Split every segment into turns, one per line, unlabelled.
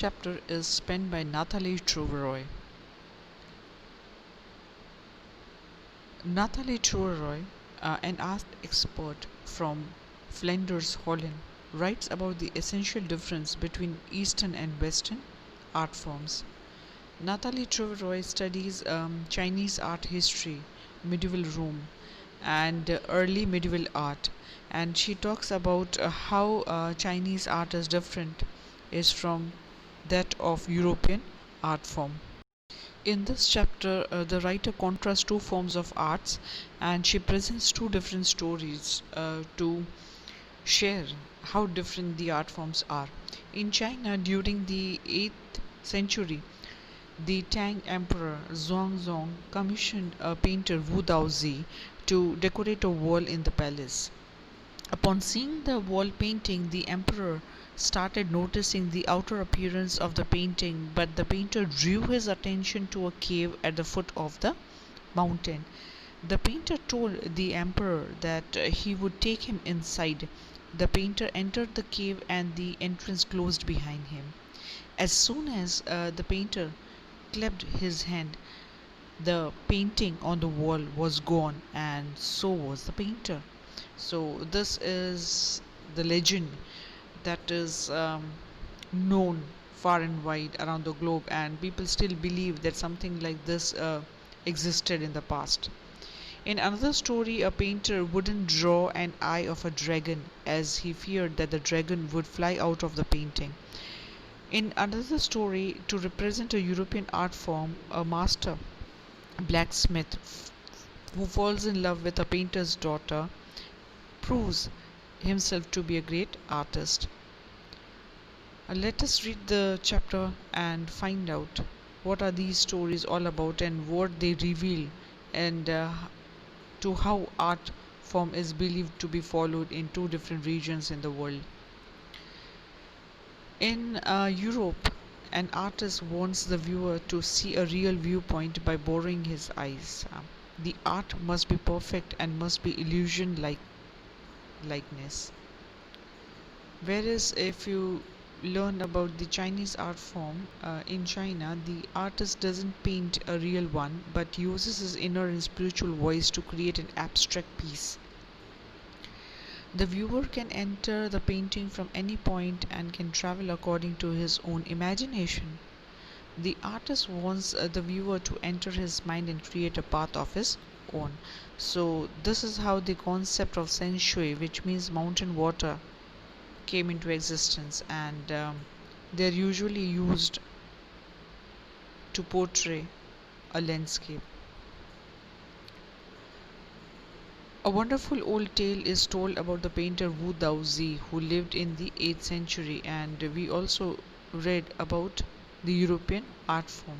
Chapter is penned by Nathalie Trouveroy. Nathalie Trouveroy, an art expert from Flanders, Holland, writes about the essential difference between Eastern and Western art forms. Nathalie Trouveroy studies Chinese art history, medieval Rome, and early medieval art, and she talks about how Chinese art is different is from that of European art form. In this chapter, the writer contrasts two forms of arts, and she presents two different stories to share how different the art forms are. In China, during the 8th century, the Tang Emperor Xuanzong commissioned a painter Wu Daozi to decorate a wall in the palace. Upon seeing the wall painting, the emperor started noticing the outer appearance of the painting, but the painter drew his attention to a cave at the foot of the mountain. The painter told the emperor that he would take him inside. The painter entered the cave and the entrance closed behind him. As soon as the painter clapped his hand, the painting on the wall was gone, and so was the painter. So, this is the legend that is known far and wide around the globe, and people still believe that something like this existed in the past. In another story, a painter wouldn't draw an eye of a dragon as he feared that the dragon would fly out of the painting. In another story, to represent a European art form, a master blacksmith who falls in love with a painter's daughter proves himself to be a great artist. Let us read the chapter and find out what are these stories all about and what they reveal, and to how art form is believed to be followed in two different regions in the world. In Europe, an artist wants the viewer to see a real viewpoint by borrowing his eyes. The art must be perfect and must be illusion like likeness. Whereas if you learn about the Chinese art form, in China, the artist doesn't paint a real one but uses his inner and spiritual voice to create an abstract piece. The viewer can enter the painting from any point and can travel according to his own imagination. The artist wants the viewer to enter his mind and create a path of his own. So, this is how the concept of Shen Shui, which means mountain water, came into existence, and they're usually used to portray a landscape. A wonderful old tale is told about the painter Wu Daozi who lived in the 8th century, and we also read about the European art form.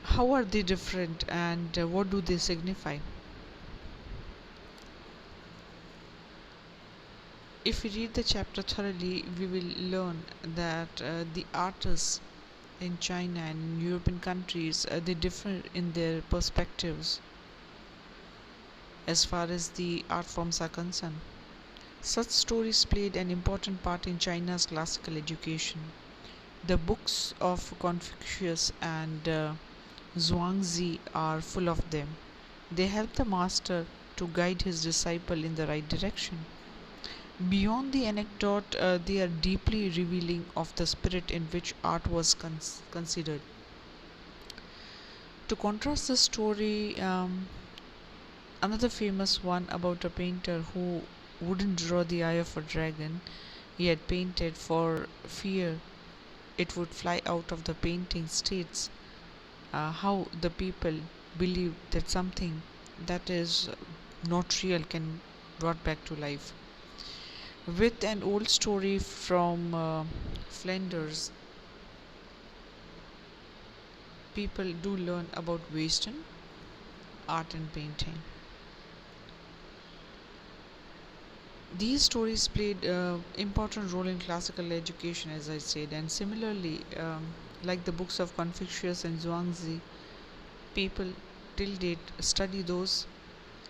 How are they different, and what do they signify? If we read the chapter thoroughly, we will learn that the artists in China and in European countries, they differ in their perspectives as far as the art forms are concerned. Such stories played an important part in China's classical education. The books of Confucius and Zhuangzi are full of them. They help the master to guide his disciple in the right direction. Beyond the anecdote, they are deeply revealing of the spirit in which art was considered. To contrast the story, another famous one about a painter who wouldn't draw the eye of a dragon he had painted for fear it would fly out of the painting states how the people believe that something that is not real can brought back to life. With an old story from Flanders, people do learn about Western art and painting. These stories played an important role in classical education, as I said, and similarly, like the books of Confucius and Zhuangzi, people till date study those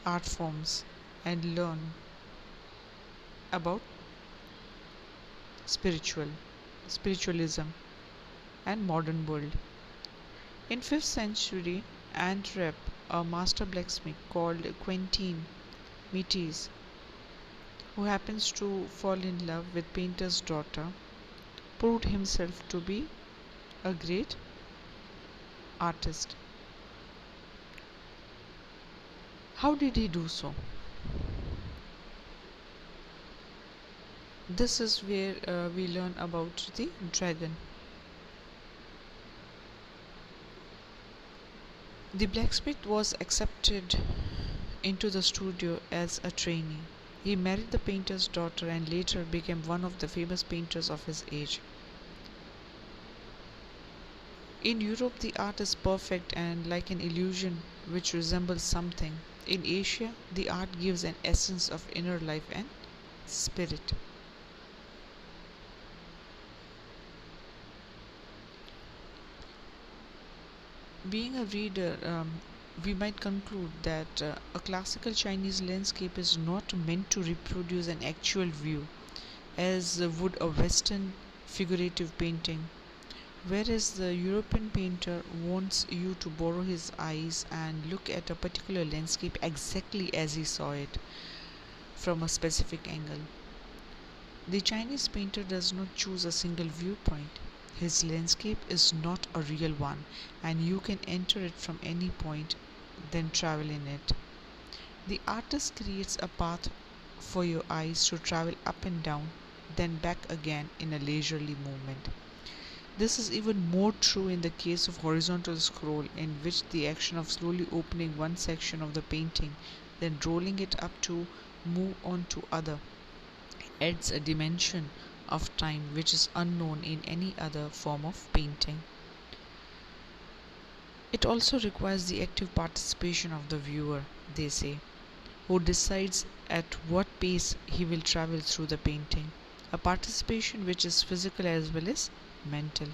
art forms and learn about spiritual, spiritualism, and modern world. In 5th century Antwerp, a master blacksmith called Quentin Metis, who happens to fall in love with painter's daughter, proved himself to be a great artist. How did he do so? This is where we learn about the dragon. The blacksmith was accepted into the studio as a trainee. He married the painter's daughter and later became one of the famous painters of his age. In Europe, the art is perfect and like an illusion which resembles something. In Asia, the art gives an essence of inner life and spirit. Being a reader, we might conclude that a classical Chinese landscape is not meant to reproduce an actual view, as would a Western figurative painting, whereas the European painter wants you to borrow his eyes and look at a particular landscape exactly as he saw it from a specific angle. The Chinese painter does not choose a single viewpoint. His landscape is not a real one, and you can enter it from any point, then travel in it. The artist creates a path for your eyes to travel up and down, then back again in a leisurely movement. This is even more true in the case of horizontal scroll, in which the action of slowly opening one section of the painting, then rolling it up to move on to other, adds a dimension of time which is unknown in any other form of painting. It also requires the active participation of the viewer, they say, who decides at what pace he will travel through the painting, a participation which is physical as well as mental.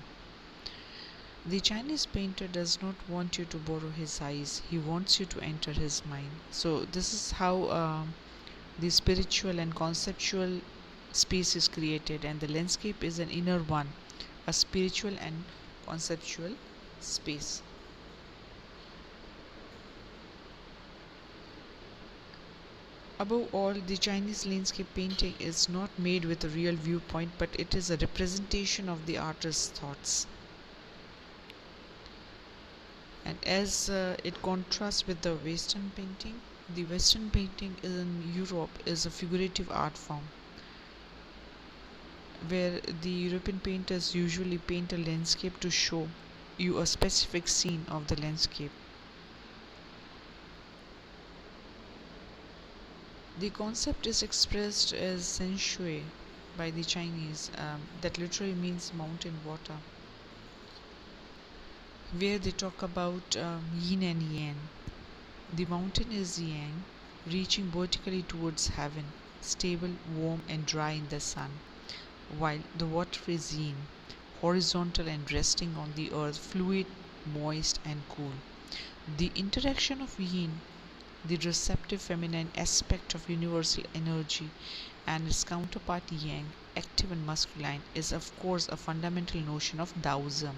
The Chinese painter does not want you to borrow his eyes, he wants you to enter his mind. So, this is how the spiritual and conceptual space is created, and the landscape is an inner one, a spiritual and conceptual space. Above all, the Chinese landscape painting is not made with a real viewpoint, but it is a representation of the artist's thoughts. And as it contrasts with the Western painting, the Western painting in Europe is a figurative art form, where the European painters usually paint a landscape to show you a specific scene of the landscape. The concept is expressed as Shen Shui by the Chinese, that literally means mountain water, where they talk about yin and yang. The mountain is yang, reaching vertically towards heaven, stable, warm, and dry in the sun, while the water is yin, horizontal and resting on the earth, fluid, moist, and cool. The interaction of yin, the receptive feminine aspect of universal energy, and its counterpart yang, active and masculine, is of course a fundamental notion of Taoism.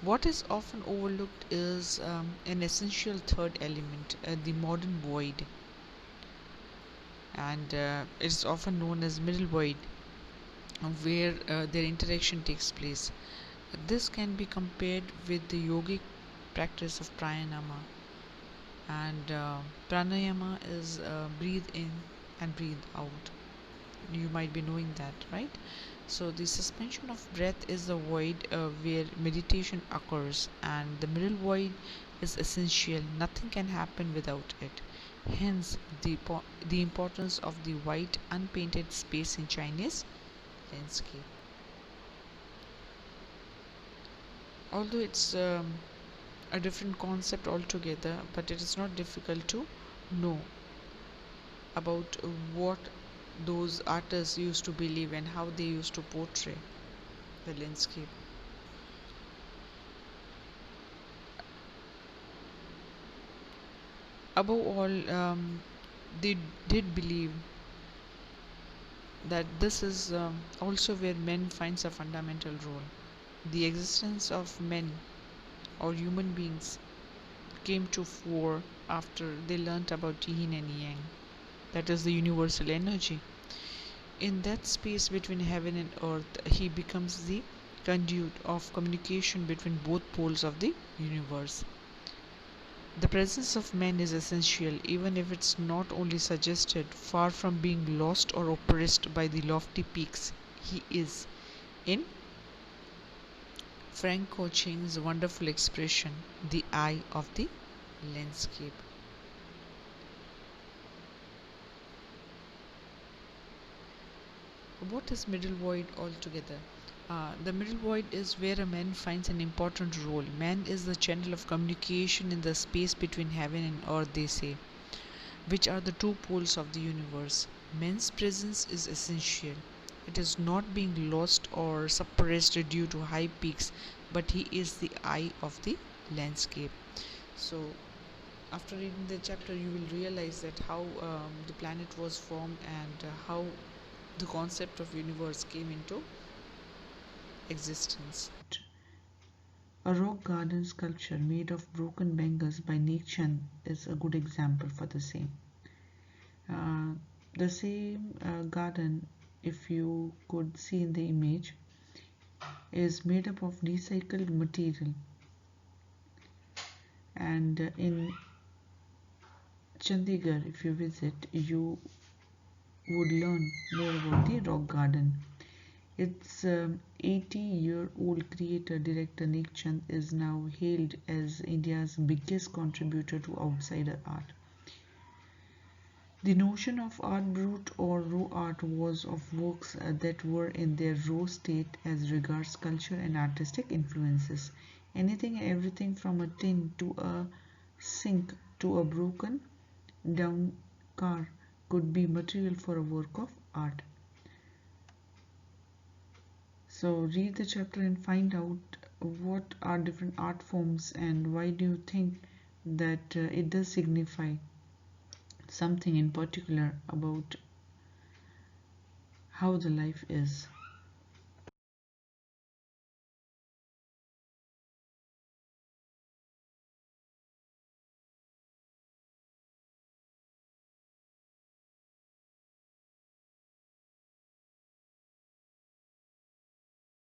What is often overlooked is an essential third element, the modern void, and it is often known as middle void, where their interaction takes place. This can be compared with the yogic practice of pranayama, and pranayama is breathe in and breathe out. You might be knowing that, right? So the suspension of breath is the void where meditation occurs, and the middle void is essential. Nothing can happen without it. Hence the importance of the white unpainted space in Chinese landscape. Although it's a different concept altogether, but it is not difficult to know about what those artists used to believe and how they used to portray the landscape. Above all, they did believe that this is also where men finds a fundamental role. The existence of men or human beings came to fore after they learnt about yin and yang, that is the universal energy. In that space between heaven and earth, he becomes the conduit of communication between both poles of the universe. The presence of man is essential, even if it's not only suggested, far from being lost or oppressed by the lofty peaks. He is, in Frank Coching's wonderful expression, the eye of the landscape. What is middle void altogether? The middle void is where a man finds an important role. Man is the channel of communication in the space between heaven and earth, they say, which are the two poles of the universe. Man's presence is essential. It is not being lost or suppressed due to high peaks, but he is the eye of the landscape. So, after reading the chapter, you will realize that how the planet was formed and how the concept of universe came into existence. A rock garden sculpture made of broken bangles by Nek Chand is a good example for the same. Uh, the same garden, if you could see in the image, is made up of recycled material, and in Chandigarh, if you visit, you would learn more about the rock garden. Its 80-year-old creator, director Nek Chand, is now hailed as India's biggest contributor to outsider art. The notion of art brut or raw art was of works that were in their raw state as regards culture and artistic influences. Anything and everything from a tin to a sink to a broken down car could be material for a work of art. So read the chapter and find out what are different art forms and why do you think that it does signify something in particular about how the life is.